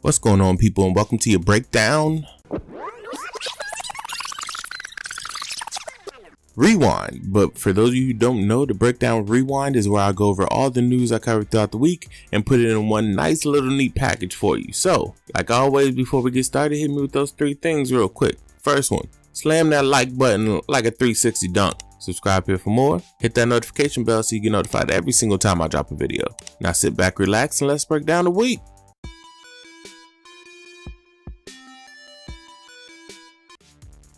What's going on, people, and welcome to your breakdown. Rewind. But for those of you who don't know, the breakdown rewind is where I go over all the news I covered throughout the week and put it in one nice little neat package for you. So, like always, before we get started, hit me with those three things real quick. First one, slam that like button like a 360 dunk. Subscribe here for more. Hit that notification bell so you get notified every single time I drop a video. Now sit back, relax, and let's break down the week.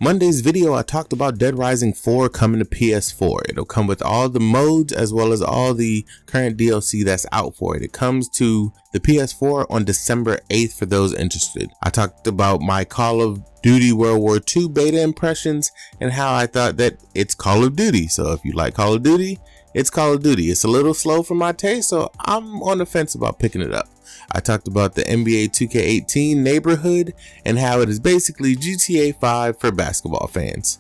Monday's video, I talked about Deadrising 4 coming to PS4. It'll come with all the modes as well as all the current DLC that's out for it. It comes to the PS4 on December 8th for those interested. I talked about my Call of Duty World War II beta impressions and how I thought that it's Call of Duty. So if you like Call of Duty, it's Call of Duty. It's a little slow for my taste, so I'm on the fence about picking it up. I talked about the NBA 2K18 neighborhood and how it is basically GTA 5 for basketball fans.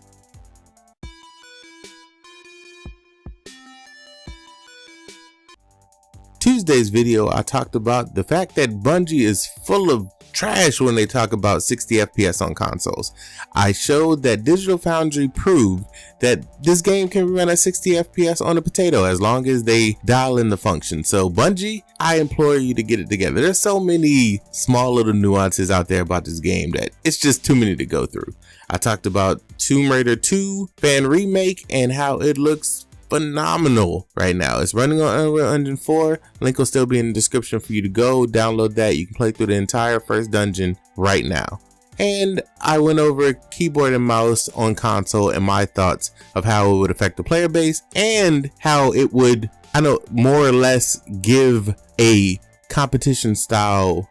Tuesday's video, I talked about the fact that Bungie is full of trash when they talk about 60 FPS on consoles. I showed that Digital Foundry proved that this game can run at 60 FPS on a potato as long as they dial in the function. So Bungie, I implore you to get it together. There's so many small little nuances out there about this game that it's just too many to go through. I talked about Tomb Raider 2 fan remake and how it looks phenomenal right now. It's running on Unreal Engine 4. Link will still be in the description for you to go download that. You can play through the entire first dungeon right now. And I went over keyboard and mouse on console and my thoughts of how it would affect the player base and how it would, more or less give a competition style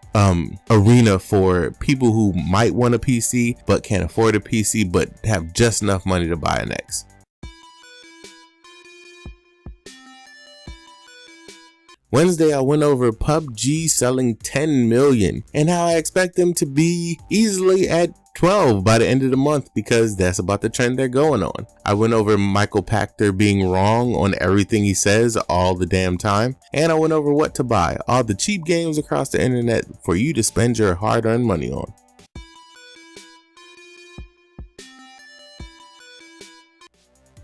arena for people who might want a PC but can't afford a PC but have just enough money to buy an X. Wednesday, I went over PUBG selling 10 million and how I expect them to be easily at 12 by the end of the month because that's about the trend they're going on. I went over Micheal Pachter being wrong on everything he says all the damn time. And I went over what to buy, all the cheap games across the internet for you to spend your hard-earned money on.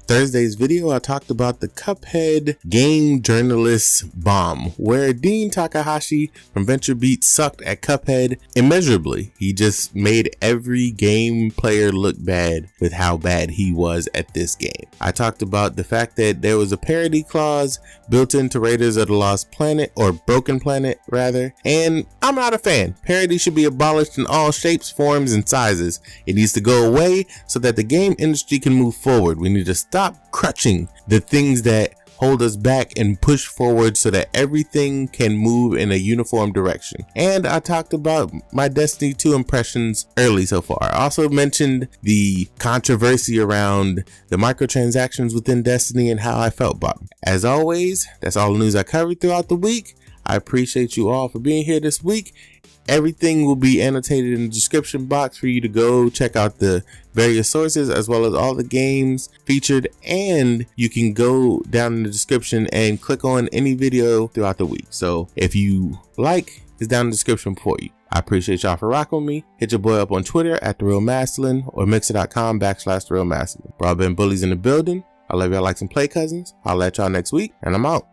Thursday's video, I talked about the Cuphead game journalist bomb, where Dean Takahashi from VentureBeat sucked at Cuphead immeasurably. He just made every game player look bad with how bad he was at this game. I talked about the fact that there was a parity clause built into Raiders of the Lost Planet, or Broken Planet rather, and I'm not a fan. Parity should be abolished in all shapes, forms, and sizes. It needs to go away so that the game industry can move forward. We need to stop crutching the things that hold us back and push forward so that everything can move in a uniform direction. And I talked about my Destiny 2 impressions early so far. I also mentioned the controversy around the microtransactions within Destiny and how I felt about them. As always, that's all the news I covered throughout the week. I appreciate you all for being here this week. Everything will be annotated in the description box for you to go check out the various sources as well as all the games featured, and you can go down in the description and click on any video throughout the week. So if you like, it's down in the description for you. I appreciate y'all for rocking with me. Hit your boy up on Twitter at DaRealMastalin or mixer.com/DaRealMastalin. Bro, I've been bullies in the building. I love y'all like some play cousins. I'll let y'all next week, and I'm out.